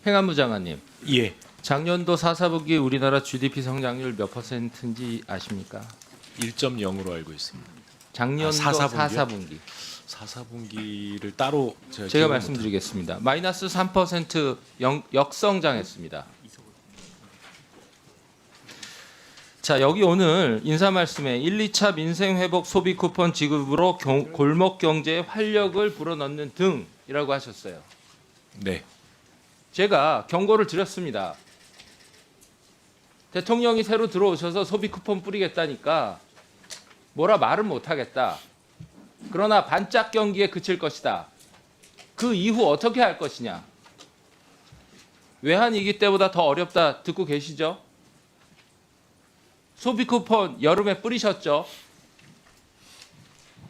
행안부 장관님, 예. 작년도 4사분기 우리나라 GDP 성장률 몇 %인지 아십니까? 1.0으로 알고 있습니다. 작년도 4사분기. 4사분기를 따로 제가 기억을 말씀드리겠습니다. 마이너스 3% 역성장했습니다. 자, 여기 오늘 인사 말씀에 1, 2차 민생회복 소비 쿠폰 지급으로 골목 경제에 활력을 불어넣는 등이라고 하셨어요. 네. 제가 경고를 드렸습니다. 대통령이 새로 들어오셔서 소비 쿠폰 뿌리겠다니까 뭐라 말은 못하겠다. 그러나 반짝 경기에 그칠 것이다. 그 이후 어떻게 할 것이냐. 외환위기 때보다 더 어렵다 듣고 계시죠? 소비 쿠폰 여름에 뿌리셨죠?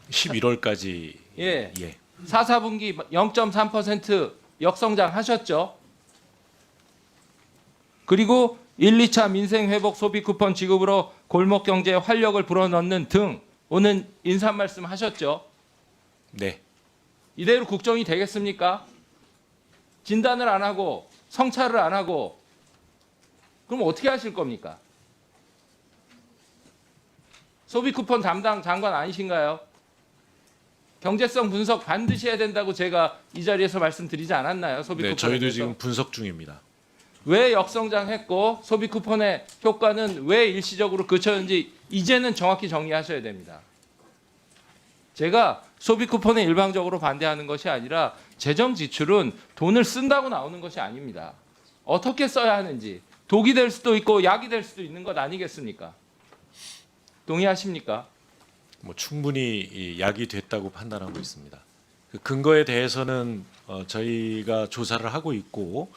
11월까지 예. 예. 4사분기 0.3% 역성장 하셨죠? 그리고 1, 2차 민생회복 소비 쿠폰 지급으로 골목 경제에 활력을 불어넣는 등 오늘 인사 말씀 하셨죠? 네. 이대로 국정이 되겠습니까? 진단을 안 하고 성찰을 안 하고 그럼 어떻게 하실 겁니까? 소비 쿠폰 담당 장관 아니신가요? 경제성 분석 반드시 해야 된다고 제가 이 자리에서 말씀드리지 않았나요? 소비 네, 쿠폰에 저희도 대해서? 지금 분석 중입니다. 왜 역성장했고 소비 쿠폰의 효과는 왜 일시적으로 그쳤는지 이제는 정확히 정리하셔야 됩니다. 제가 소비 쿠폰에 일방적으로 반대하는 것이 아니라 재정 지출은 돈을 쓴다고 나오는 것이 아닙니다. 어떻게 써야 하는지 독이 될 수도 있고 약이 될 수도 있는 것 아니겠습니까? 동의하십니까? 뭐 충분히 이 약이 됐다고 판단하고 있습니다. 그 근거에 대해서는 저희가 조사를 하고 있고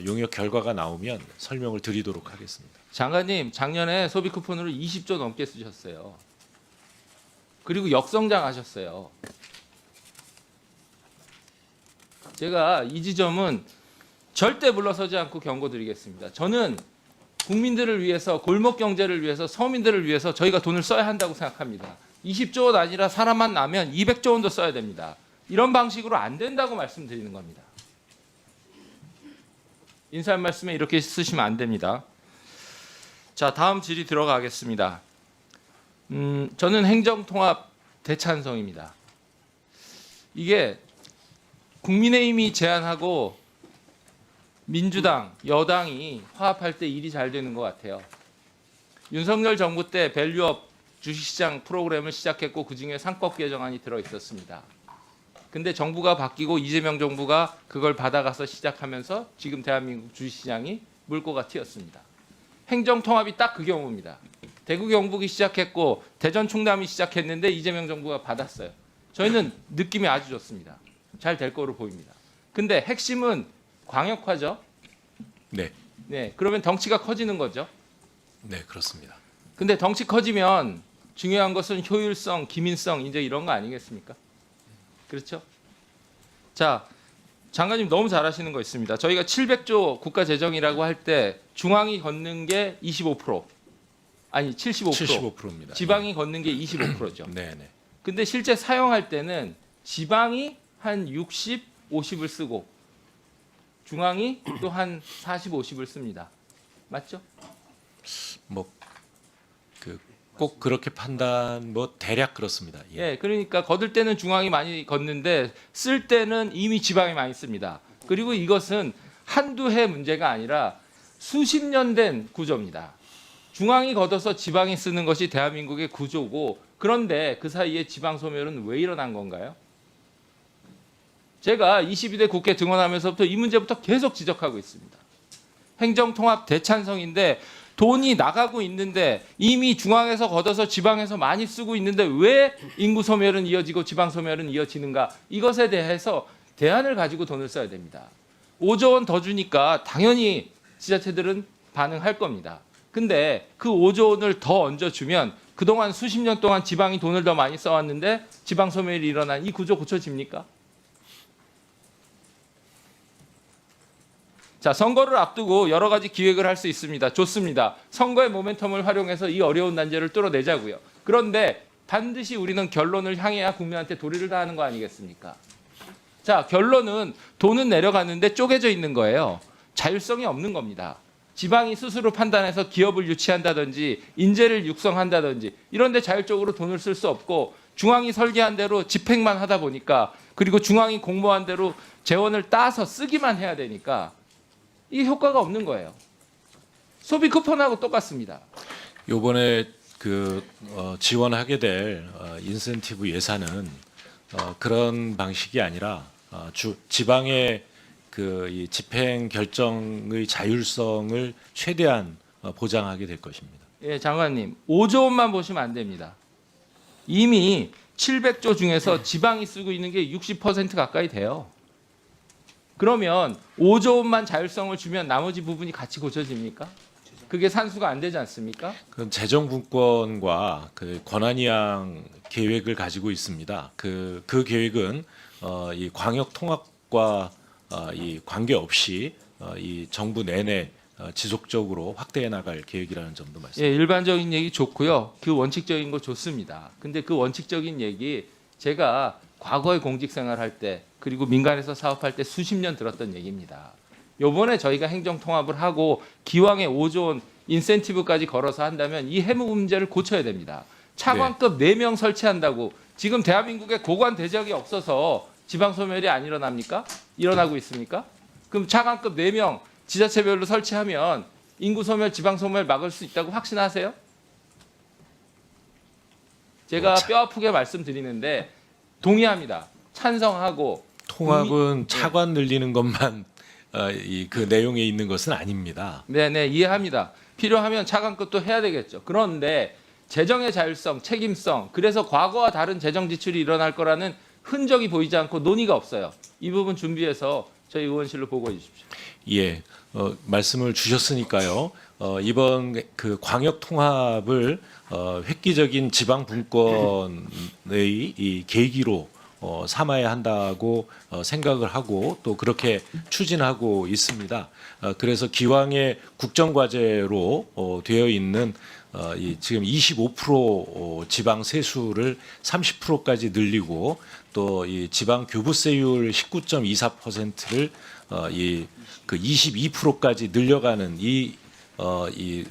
용역 결과가 나오면 설명을 드리도록 하겠습니다. 장관님, 작년에 소비 쿠폰으로 20조 넘게 쓰셨어요. 그리고 역성장 하셨어요. 제가 이 지점은 절대 물러서지 않고 경고드리겠습니다. 저는 국민들을 위해서, 골목 경제를 위해서, 서민들을 위해서 저희가 돈을 써야 한다고 생각합니다. 20조 원 아니라 사람만 나면 200조 원도 써야 됩니다. 이런 방식으로 안 된다고 말씀드리는 겁니다. 인사 말씀에 이렇게 쓰시면 안 됩니다. 자, 다음 질의 들어가겠습니다. 저는 행정통합 대찬성입니다. 이게 국민의힘이 제안하고 민주당, 여당이 화합할 때 일이 잘 되는 것 같아요. 윤석열 정부 때 밸류업 주식시장 프로그램을 시작했고 그중에 상법 개정안이 들어있었습니다. 근데 정부가 바뀌고 이재명 정부가 그걸 받아가서 시작하면서 지금 대한민국 주식시장이 물꼬가 튀었습니다. 행정통합이 딱 그 경우입니다. 대구 경북이 시작했고 대전 충남이 시작했는데 이재명 정부가 받았어요. 저희는 느낌이 아주 좋습니다. 잘 될 거로 보입니다. 근데 핵심은 광역화죠. 네. 네, 그러면 덩치가 커지는 거죠. 네, 그렇습니다. 근데 덩치 커지면 중요한 것은 효율성, 기민성 이제 이런 거 아니겠습니까? 그렇죠? 자, 장관님 너무 잘하시는 거 있습니다. 저희가 700조 국가 재정이라고 할 때 중앙이 걷는 게 25%, 아니 75%, 75%입니다. 지방이 걷는 게 25%죠. 네, 네. 근데 실제 사용할 때는 지방이 한 60, 50을 쓰고 중앙이 또 한 40, 50을 씁니다. 맞죠? 뭐 꼭 그렇게 판단 뭐 대략 그렇습니다. 예. 예, 그러니까 거둘 때는 중앙이 많이 걷는데 쓸 때는 이미 지방이 많이 씁니다. 그리고 이것은 한두 해 문제가 아니라 수십 년 된 구조입니다. 중앙이 걷어서 지방이 쓰는 것이 대한민국의 구조고 그런데 그 사이에 지방 소멸은 왜 일어난 건가요? 제가 22대 국회 등원하면서부터 이 문제부터 계속 지적하고 있습니다. 행정통합 대찬성인데 돈이 나가고 있는데 이미 중앙에서 걷어서 지방에서 많이 쓰고 있는데 왜 인구 소멸은 이어지고 지방 소멸은 이어지는가? 이것에 대해서 대안을 가지고 돈을 써야 됩니다. 5조 원 더 주니까 당연히 지자체들은 반응할 겁니다. 근데 그 5조 원을 더 얹어주면 그동안 수십 년 동안 지방이 돈을 더 많이 써왔는데 지방 소멸이 일어난 이 구조 고쳐집니까? 자, 선거를 앞두고 여러 가지 기획을 할 수 있습니다. 좋습니다. 선거의 모멘텀을 활용해서 이 어려운 난제를 뚫어내자고요. 그런데 반드시 우리는 결론을 향해야 국민한테 도리를 다하는 거 아니겠습니까? 자, 결론은 돈은 내려갔는데 쪼개져 있는 거예요. 자율성이 없는 겁니다. 지방이 스스로 판단해서 기업을 유치한다든지 인재를 육성한다든지 이런 데 자율적으로 돈을 쓸 수 없고 중앙이 설계한 대로 집행만 하다 보니까 그리고 중앙이 공모한 대로 재원을 따서 쓰기만 해야 되니까 이 효과가 없는 거예요. 소비 쿠폰하고 똑같습니다. 요번에 지원하게 될 인센티브 예산은 그런 방식이 아니라 지방의 이 집행 결정의 자율성을 최대한 보장하게 될 것입니다. 예, 장관님, 5조 원만 보시면 안 됩니다. 이미 700조 중에서 지방이 쓰고 있는 게 60% 가까이 돼요. 그러면 5조 원만 자율성을 주면 나머지 부분이 같이 고쳐집니까? 그게 산수가 안 되지 않습니까? 그럼 재정분권과 그 권한이양 계획을 가지고 있습니다. 그 계획은 이 광역통합과 이 관계없이 이 정부 내내 지속적으로 확대해 나갈 계획이라는 점도 말씀드립니다. 예, 일반적인 얘기 좋고요. 그 원칙적인 거 좋습니다. 근데 그 원칙적인 얘기 제가 과거에 공직생활 할 때 그리고 민간에서 사업할 때 수십 년 들었던 얘기입니다. 요번에 저희가 행정통합을 하고 기왕에 5조 원 인센티브까지 걸어서 한다면 이 해무 문제를 고쳐야 됩니다. 차관급 4명 설치한다고 지금 대한민국에 고관 대적이 없어서 지방소멸이 안 일어납니까? 일어나고 있습니까? 그럼 차관급 4명 지자체별로 설치하면 인구소멸, 지방소멸 막을 수 있다고 확신하세요? 제가 뼈아프게 말씀드리는데 동의합니다. 찬성하고 통합은 차관 늘리는 것만 그 내용에 있는 것은 아닙니다. 네네 이해합니다. 필요하면 차관급도 해야 되겠죠. 그런데 재정의 자율성, 책임성 그래서 과거와 다른 재정 지출이 일어날 거라는 흔적이 보이지 않고 논의가 없어요. 이 부분 준비해서 저희 의원실로 보고해 주십시오. 예, 말씀을 주셨으니까요. 이번 그 광역 통합을 획기적인 지방 분권의 이 계기로 삼아야 한다고 생각을 하고 또 그렇게 추진하고 있습니다. 그래서 기왕의 국정과제로 되어 있는 지금 25% 지방 세수를 30%까지 늘리고 또 이 지방 교부세율 19.24%를 그 22%까지 늘려가는 이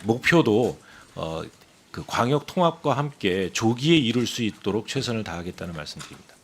목표도 그 광역 통합과 함께 조기에 이룰 수 있도록 최선을 다하겠다는 말씀드립니다.